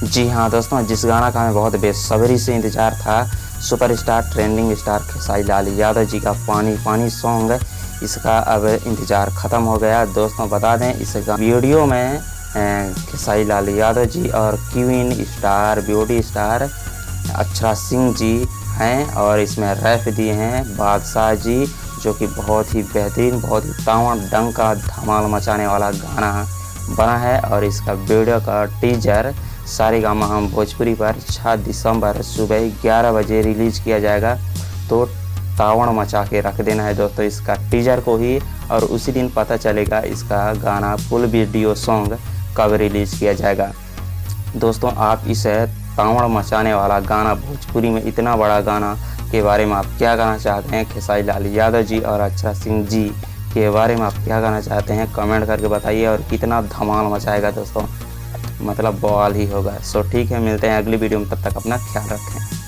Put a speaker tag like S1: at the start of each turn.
S1: जी हाँ दोस्तों, जिस गाना का हमें बहुत बेसब्री से इंतज़ार था, superstar trending star Khesari Lal Yadav जी का पानी पानी सॉन्ग, इसका अब इंतज़ार ख़त्म हो गया। दोस्तों बता दें, इस वीडियो में खेसारी लाल यादव जी और queen star beauty star Akshara Singh ji हैं, और इसमें रैप दिए हैं बादशाह जी, जो कि बहुत ही बेहतरीन, बहुत ही तावड़ डंग का धमाल मचाने वाला गाना बना है। और इसका वीडियो का टीजर सारेगामा हम भोजपुरी पर 6 दिसंबर सुबह 11 बजे रिलीज़ किया जाएगा। तो तावड़ मचा के रख देना है दोस्तों इसका टीजर को ही, और उसी दिन पता चलेगा इसका गाना फुल वीडियो सॉन्ग कब रिलीज़ किया जाएगा। दोस्तों आप इस तावड़ मचाने वाला गाना, भोजपुरी में इतना बड़ा गाना के बारे में आप क्या कहना चाहते हैं? खेसारी लाल यादव जी और अक्षरा सिंह जी के बारे में आप क्या कहना चाहते हैं? कमेंट करके बताइए। और कितना धमाल मचाएगा दोस्तों, मतलब बवाल ही होगा। सो ठीक है, मिलते हैं अगली वीडियो में, तब तक अपना ख्याल रखें।